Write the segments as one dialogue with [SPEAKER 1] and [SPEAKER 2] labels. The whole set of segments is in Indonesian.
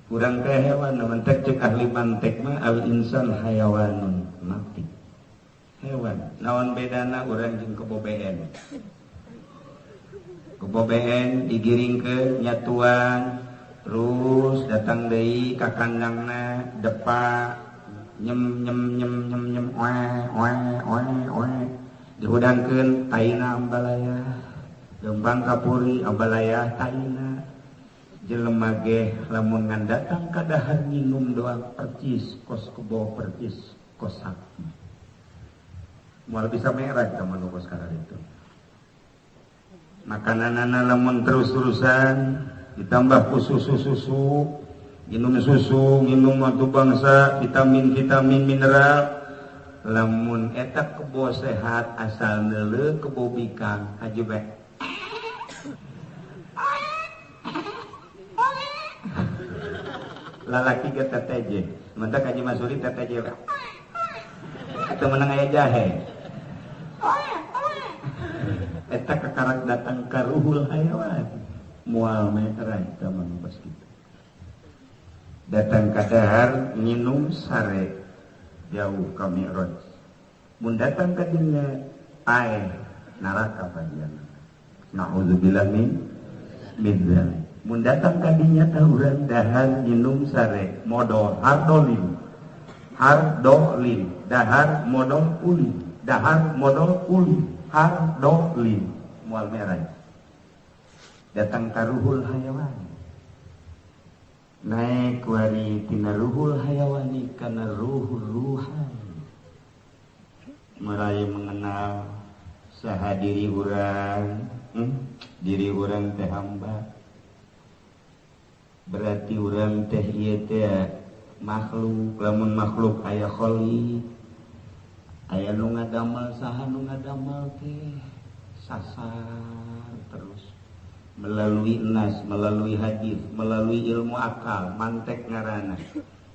[SPEAKER 1] Urang teh hewan, mantek cek ahli mantek mah al insan hayawanun mati. Hewan. Naon bedana urang jeung kebobeen? Kebobeen digiringkeun nyatuan, terus datang deui ka kandangna depa nyem nyem nyem nyem nyem dihudangkeun taina ambalaya, gembang kapuri ambalaya taina. Jelema ge lamun ngan datang ka dahar nginum doang percis kos kebo percis kosak moal bisa merah ka manu kos kana itu makananana lamun terus-terusan ditambah ku susu minum matu bangsa vitamin mineral lamun eta kebo sehat asal neuleuh kebo bikang haji lalaki ke TTJ, sementara kaji masuri TTJ atau menang aya jahe. Eta kekarak datang ka ruhul hayawan, mual merah kita manubas kita. Datang ka dahar minum sare jauh ka mi'raj. Mun datang ka dinya air neraka bagian. Nauzubillah min dzalik. Mun datang kadinya tahuran dahar minum sare modal hardolin dahar modal uli hardolin mual merah datang karuhul hayawan naik wari tina ruhul hayawani kana ruhan mulai mengenal saha diri urang teh hamba. Berarti urang teh ieu teh makhluk, lamun makhluk aya kholi, aya nu ngadamel saha nu ngadamel teh sasar terus melalui nas, melalui hadis, melalui ilmu akal, mantek ngaranna.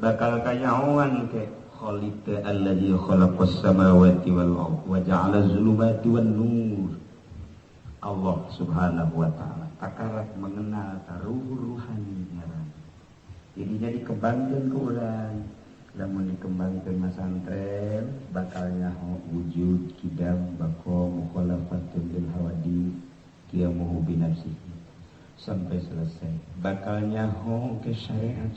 [SPEAKER 1] Bakal kanyahoan teh kholi teh allazi khalaqas samawati wal ardh wa ja'ala zulumati wan nur. Allah Subhanahu wa taala takarak mengenal ruhani. Jadinya dikembangkan ke urang, lamun dikembangkan masantren, bakalnya wujud kidam bako mukhalafatun bil hawadi qiyamuhu binafsihi sampai selesai. Bakalnya ke syariat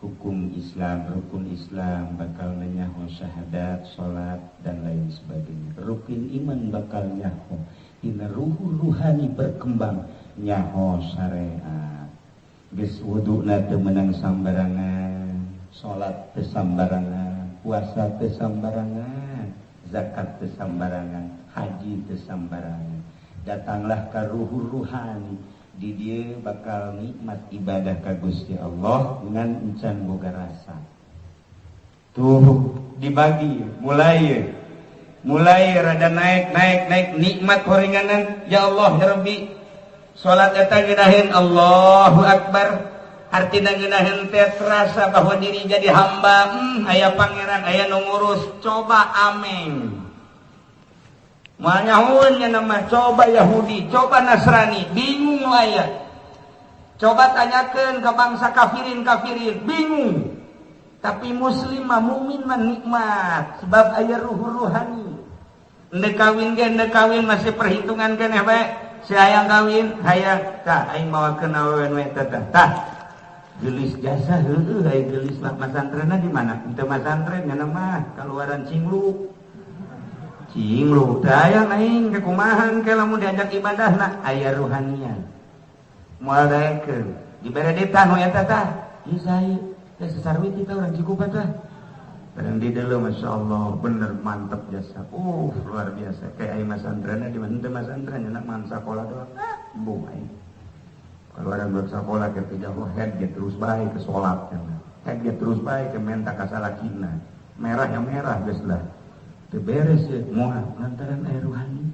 [SPEAKER 1] hukum Islam, rukun Islam, bakalnya syahadat, salat dan lain sebagainya. Rukun iman bakalnya ina ruhani berkembang nyaho syariat. Geus wuduna teu meunang sambarangan, salat teu sambarangan, puasa teu sambarangan, zakat teu sambarangan, haji teu sambarangan. Datanglah ka ruhani, di dieu bakal nikmat ibadah ka Gusti Allah ngan encan boga rasa. Tuh dibagi mulai rada naik nikmat horenganan ya Allah ya Rabbi. Salat eta geunaheun Allahu Akbar, artina geunaheun teh terasa bahwa diri jadi hamba, aya pangeran, aya nu ngurus, coba ameng. Moal nyahoeun nya nama coba Yahudi, coba Nasrani, bingung aya. Coba tanyakeun ka bangsa kafirin, bingung. Tapi muslim mah mukmin mah nikmat sebab aya ruhani. Endek kawin masih perhitungan keneh bae. Si hayang kawin, hayang tah aing mawakeun awewe we teh tah. Gelis jasa heueuh aya gelis mah masantrenna di mana? Teu masantren nya mah kaluaran Cingluk. Teh hayang aing ke kumahan ke lamun diajak ibadahna aya ruhanian. Moal daekeun dibere ditah nu eta tah. Ieu sae teh sasarwit kita urang Cikupa tah. Barang di dalam Masya Allah bener mantap jasa luar biasa kayak aing masantrenna di mana masantren enak man sakola doang bu aing kalau orang bersekolah ketika head get terus baik ke sholat head get terus baik ke menta kasalakina merah yang merah geus lah teu beres ya moal lantaran aya ruhani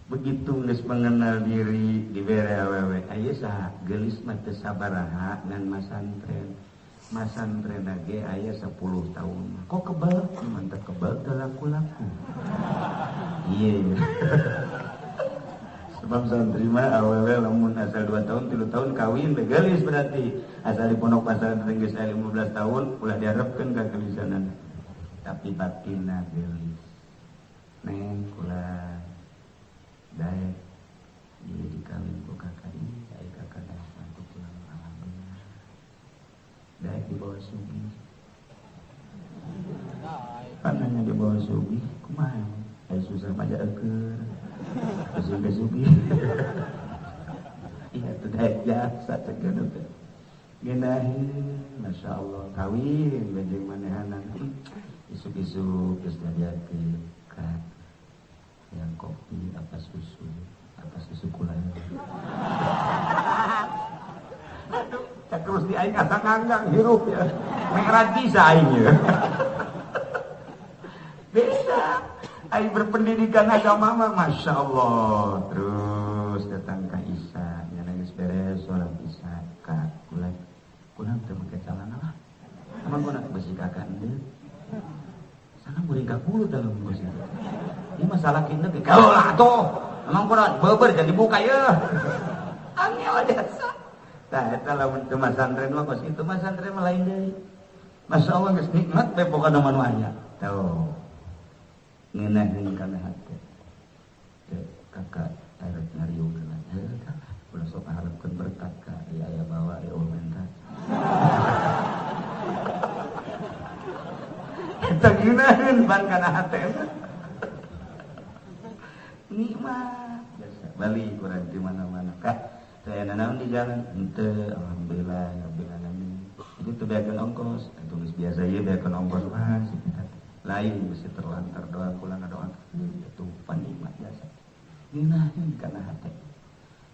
[SPEAKER 1] begitu geus mengenal diri dibere awewe aya saha geulis mah teu sabaraha ngan masantren ge aya 10 tahun. Kok kebal? Mantap kebal teu laku-laku. Iya. Sebab santri mah awalnya lamun asal 2 tahun 3 tahun kawin legalis berarti asal di pondok pesantren geus 15 tahun ulah diharapkeun ka gelisanan tapi batinna gelis neng kula daek dia dikawin ku kakak ini daek kakak daek ku pulang alhamdulillah daek di bawah sugi panahnya di bawah sugi kumaha aya susah maja eukeun sugi iya tuh daek biasa cegeuna teh geunaheun masyaallah kawin bejeng manehanna isuk-isuk geus diajakeun ka yang kopi apa susu kulai aduh cak terus di aing asa nganggang hirup ya merah bisa aing ya bisa aing berpendidikan agama mah Masya Allah terus datang ke Isa yang nangis beres sholat Isa kak kulang teu make calana lah emang gua nak besi kakak endeu sana beuring ka puluh dalam besi ini masalah kita ke gaul lah tuh emang kurang beber jadi buka ya angel jasa nah eta lamun teu masantren mah kos kitu masantren mah lain deui Masya Allah geus nikmat bae pokona manu aya tuh ngeunaheun kana hate teh kakak arek ngariungkeun kakak ulah sok hareupeun berkat ka aya bawa aya mentat eta ngeunaheun ban kana hate nikmat biasa balik kurang di mana-mana kak saya nanaon di jalan ente alhamdulillah rabbil alamin itu teu beakeun ongkos tulis biasa ieu beakeun ongkos mah sekitar lain bisa terlantar doa pulang doa itu panikmat biasa ngeunaheun kana hate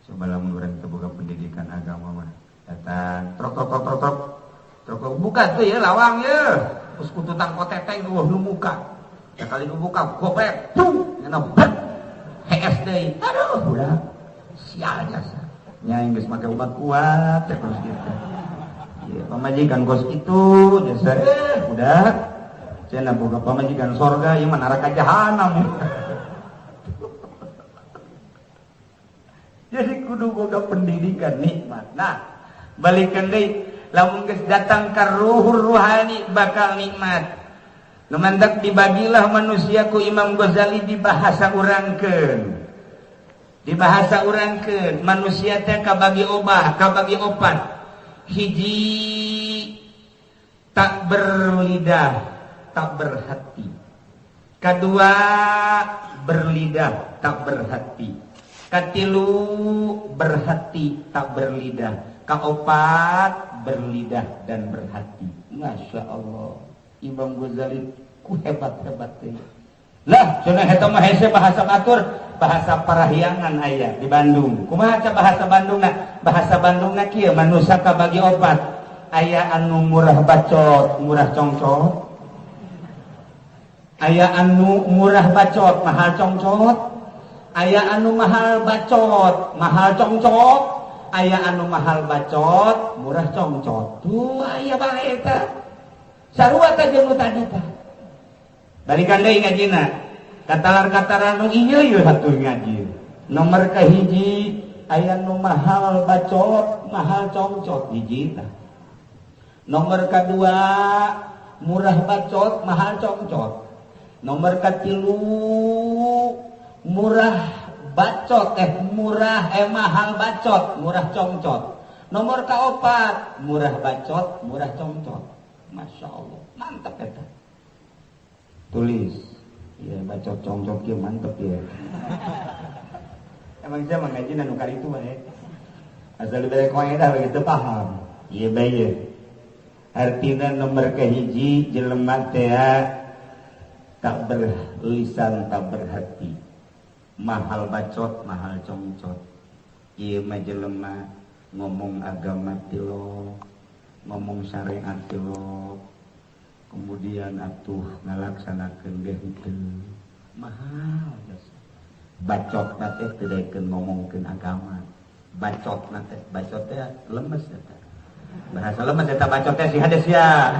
[SPEAKER 1] coba lamun urang teu boga pendidikan agama mah datang trok buka tuh ya lawang ya terus kututang koteteng eueuh nu muka sekali nu buka gopek ngana bet HSD aduh udah sial jasa nyai geus make obat kuat terus gitu ya pamajikan kos itu jasa udah cenah boga pamajikan sorga ieu mah neraka jahanam jadi kudu boga pendidikan nikmat nah balikeun deui lamun geus datang ka ruhur ruhani bakal nikmat numandak dibagilah manusia ku Imam Ghazali dibahasa urangkeun manusia teh kabagi opat hiji tak berlidah tak berhati kadua berlidah tak berhati katilu berhati tak berlidah kaopat berlidah dan berhati Masya Allah Imam Ghazali ku hebat-hebat teh. Lah, cenah eta mah hese bahasa batur, bahasa parahyangan aya di Bandung. Kumaha ca bahasa Bandungna? Bahasa Bandungna kieu manusia kabagi opat. Aya anu murah bacot, murah congcot. Aya anu murah bacot, mahal congcot. Aya anu mahal bacot, mahal congcot. Aya anu mahal bacot, murah congcot. Tuh aya bae eta. Sarua teh jeung tadi teh. Balikan deui ngajina. Katalar-kataran nu ieu yeuh hatuh ngaji. Nomor kahiji aya nu mahal bacot, mahal congcot hiji tah. Nomor kadua murah bacot, mahal congcot. Nomor katilu murah bacot mahal bacot, murah congcot. Nomor kaopat murah bacot, murah congcot. Masya Allah, mantap eta. Tulis, ya bacot congcot kieu mantap ya. Emang saya mengaji anu kali itu bae. Asal bere kaidah begitu paham. Ieu bae. Artina nomor kahiji jelema teh tak berlisan tak berhati. Mahal bacot, mahal congcot. Ieu mah jelema ngomong agama tilo. Ngomong syariat lo kemudian atuh ngalaksanakeun ge henteu mahal jasa bacot teh teu daekeun ngomongkeun agama bacot teh lemes eta bahasa lemes eta bacot teh si hades ya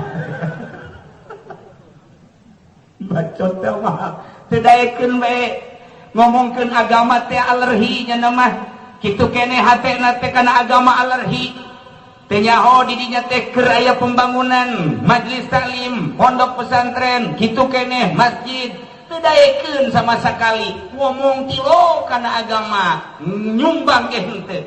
[SPEAKER 1] bacot teh mah teu daekeun we ngomongkeun agama teh alerginya nama kitu kene hatena teh kana agama alergi teh nyaho di dinya teh keur aya pembangunan majelis taklim pondok pesantren kitu kene masjid teu daekeun sama sakali ngomong tilo kana agama nyumbang ge henteu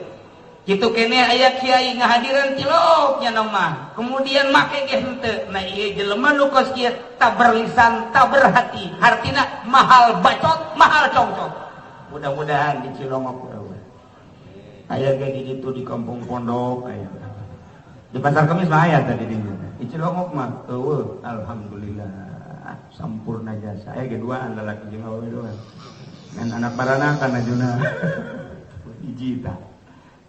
[SPEAKER 1] kitu kene aya kiai ngahadiran tiloknya nama kemudian make ge henteu nah ieu jelema nu kos kieu tak berlisan tak berhati artina mahal bacot mahal congcot mudah-mudahan di Cilongok aya ge di ditu di kampung pondok aya di pasar Kemis mah aya tadi di Cilongok mah eueuh alhamdulillah sampurna jasa aya ge duaan lalaki jeung awewe doang ngan anak baranakan ajuna hiji tah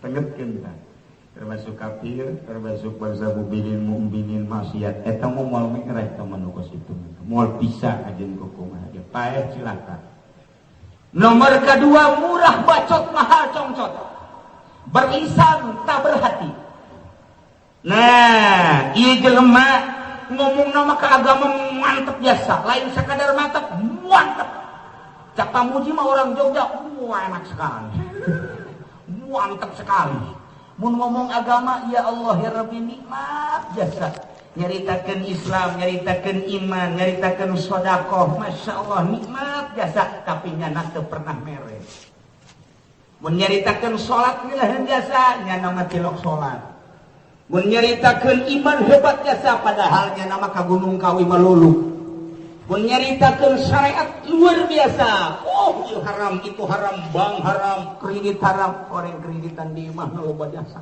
[SPEAKER 1] tengetkeun tah termasuk kafir termasuk bangsa mukminin maksiat eta moal mikrah tah manukos itu moal bisa ajeun kumaha ge paeh cilaka. Nomor kedua murah bacot mahal congcot berlisan tak berhati. Nah ieu jelema ngomong nama ke agama mantep biasa lain sekadar mantep mantep cak pamuji mah orang Jogja wah enak sekali mantap sekali mun ngomong agama ya Allah ya Rabbi nikmat biasa nyaritakeun Islam nyaritakeun iman nyaritakeun sedekah Masya Allah nikmat biasa tapi nyana teu pernah mere mun nyaritakeun salat ngeunaheun biasa nyana mah tilok salat mun nyaritakeun iman hebat biasa padahal nyana mah ka Gunung Kawi melulu mun nyaritakeun syariat luar biasa oh itu haram bank haram kredit haram orang kreditan di imah loba jasa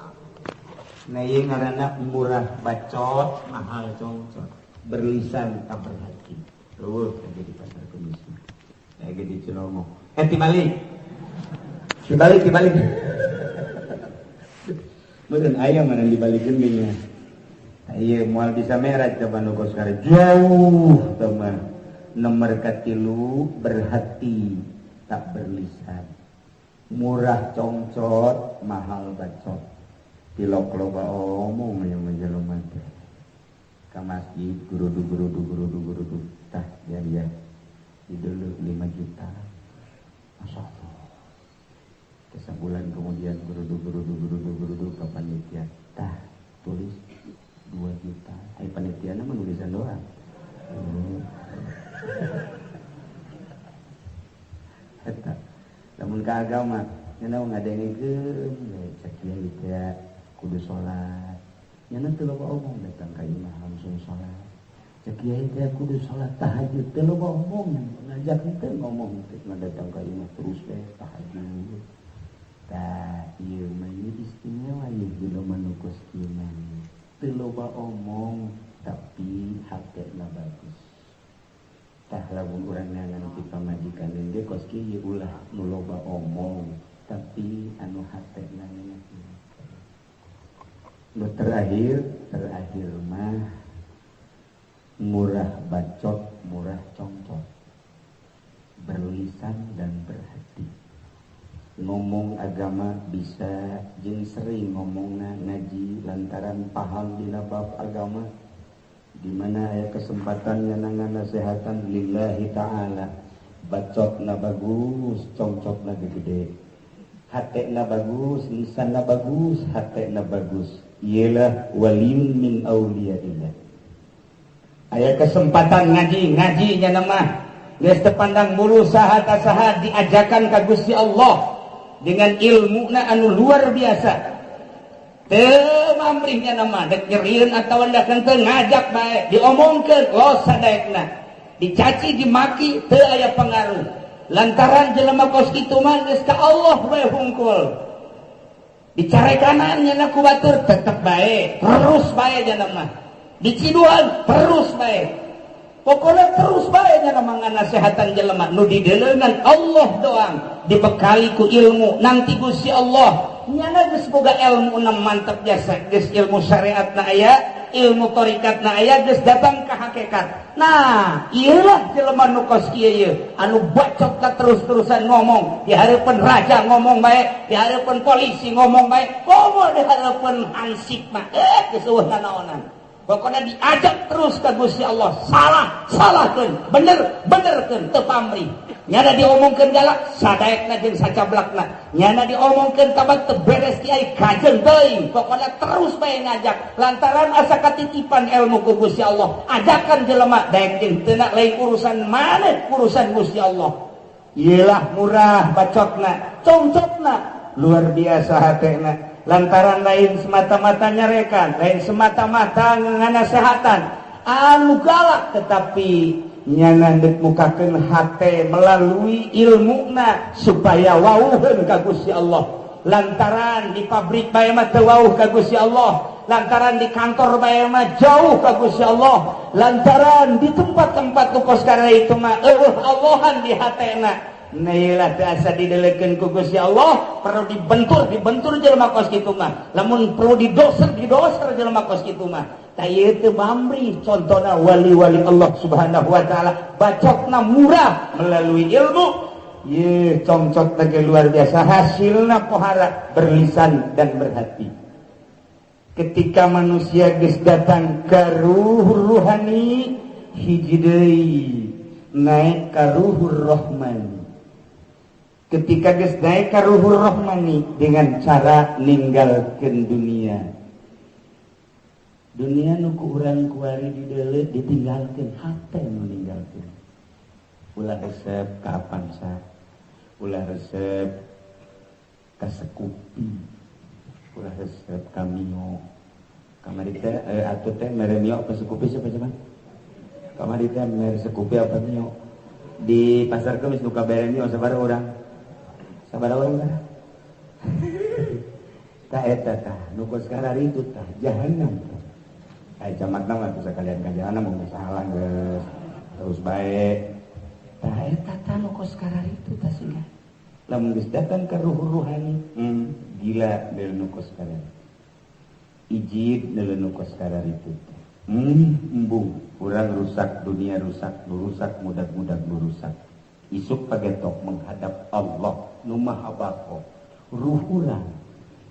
[SPEAKER 1] nah ieu ngaranna murah bacot mahal congcot berlisan tak berhati tuh jadi pasar Kemis kayak di Cilongok dibalik meureun aya mana dibalikeun nya ieu moal bisa merah coba nu kos kare jauh teman. Nomor katilu berhati tak berlisan murah congcot mahal bacot tilok loba omong yang menjelema teh ka masjid gurudu tah ya dideuleuh 5 juta masyaallah kesabulan kemudian gurudu ka panitia tah tulis 2 juta ai panitia mah nulisan doang eta lamun ka agama nya ngadengkeun cek kieu teh kudu salat nya teu loba omong datang ka imah langsung salat cek kieu teh kudu salat tahajud teu loba omong ngajak teh ngomong teh datang ka imah terus teh tahajud tah ieu mah istimewa ieu jelema nu kos iman teu loba omong tapi hatena bagus tah lamun urang nangan ti pamajikan ge kos kieu ulah nu loba omong tapi anu hatena nu terakhir mah murah bacot murah congcot berlisan dan berhati ngomong agama bisa jeung sering ngomongna ngaji lantaran paham dina bab agama di mana aya kesempatan nyanangan nasehatan lillahi ta'ala bacotna bagus congcotna gede hatena bagus lisanna bagus hatena bagus ialah waliun min auliyaillah aya kesempatan ngaji nya nama geus teu pandang bulu saha ta saha diajakan ka Gusti Allah dengan ilmuna anu luar biasa teu mamrihnya nama dek nyerieun atawa dakeun teu ngajak bae diomongkeun los sadaekna dicaci dimaki teu aya pengaruh lantaran jelema kos kitu mah geus ka Allah bae hungkul dicarekan nya ku batur tetep bae terus bae nya nama diciduan terus bae pokoknya terus bae nya nama nganasehatan jelema nu dideleungan Allah doang dibekali ku ilmu nanti Gusti Allah nyana geus boga ilmu na mantep biasa geus ilmu syariatna aya ilmu tarikatna aya geus datang ka hakikat nah ieulah jelema nu kos kieu anu bacot ka terus-terusan ngomong di hareupeun raja ngomong bae di hareupeun polisi ngomong bae komo di hareupeun hansip mah geus eueuh nanaonan
[SPEAKER 2] Pokoknya diajak terus ke Gusti Allah. Salahkeun, benerkeun teu pamrih. Nyana diomongkeun galak, sadaekna jeung sacablakna. Nyana diomongkeun kabar teu beres kiai kajeng teuing. Pokoknya terus bae ngajak. Lantaran asa katitipan ilmu ku Gusti Allah. Ajakan jelema daek jeung teu lain urusan maneh, urusan Gusti Allah. Iyalah murah bacotna, congcotna luar biasa hatena. Lantaran lain semata-mata nyarekan, lain semata-mata nganasehatan anu galak, tetapi nyana dek mukakeun hate melalui ilmuna supaya wauheun ka Gusti Allah. Lantaran di pabrik bae mah teu wauh ka Gusti Allah, lantaran di kantor bae mah jauh ka Gusti Allah, lantaran di tempat-tempat tukos karena itu mah Allahan di hatena. Nailah asa didelekeun ku Gusti Allah, perlu dibentur jelema kos kitu mah. Lamun perlu didoser jelema kos kitu mah. Tah ieu teu pamrih, contona wali-wali Allah Subhanahu wa taala, bacotna murah melalui ilmu. Ye congcot lagi luar biasa, hasilna pohara berlisan dan berhati. Ketika manusia geus datang ka ruh ruhani, hiji deui naik ka ruhur rahman. Ketika geus naik ka ruhur rahmani dengan cara ninggalkeun dunia. Dunia nu ku urang kuari dideuleu ditinggalkeun, hate nu ninggalkeun. Ulah resep ka Avanza, ulah resep ka Scoopy, ulah resep ka Mio. Kamari teh atuh teh mere Mio ka Scoopy siapa coba? Kamari teh mere Scoopy apa Mio? Di pasar kemis nu kabere Mio sabaraha urang? Sabaraha urang tah? Tah eta tah nu kos karari itu tah jahanam. Ai camatna mah bisa kalian ka jahanam mun salah geus terus bae. Tah eta tah nu kos karari itu tah singga. Lamun geus datang ka ruh ruhani, gila deul nu kos karari. Ijid deul nu kos karari itu. Embung urang rusak, dunia rusak, nu rusak mudag-mudag nu rusak. Isuk pagetok menghadap Allah nu maha bako. Ruh urang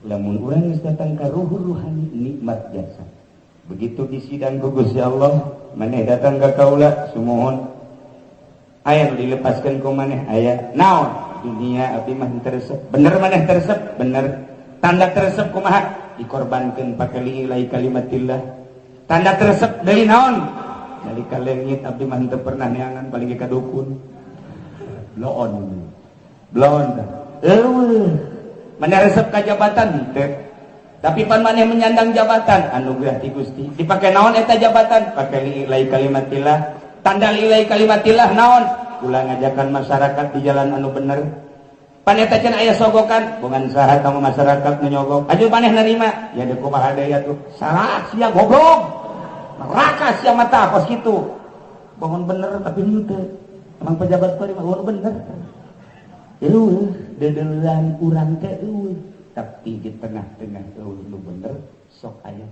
[SPEAKER 2] lamun urang geus datang ka ruh ruhani nikmat jasa. Begitu disidang ku Gusti Allah, maneh datang ka kaula sumohon aya nu dilepaskeun ku maneh aya naon dunia abdi mah teresep bener maneh teresep bener tanda teresep kumaha dikorbankeun pake lillahi kalimatillah tanda teresep deui naon nalika leungit abdi mah teu pernah neangan paling ka dukun bloon eueuh maneh resep ka jabatan teu. Tapi pan maneh menyandang jabatan anugerah ti Gusti. Dipake naon eta jabatan? Pake lillahi kalimatillah. Tanda lillahi kalimatillah naon? Ulah ngajakan masyarakat di jalan anu bener. Pan eta cenah aya sogokan, bungan saha kamu masyarakat nu nyogok. Aju maneh narima, ya deuk kumaha deui atuh. Salah sia goblok. Neraka sia mata kos kitu. Bangun bener tapi henteu. Emang pejabat kori mah bener. Dedelan urang teh tapi di tengah-tengah lu bener sok aya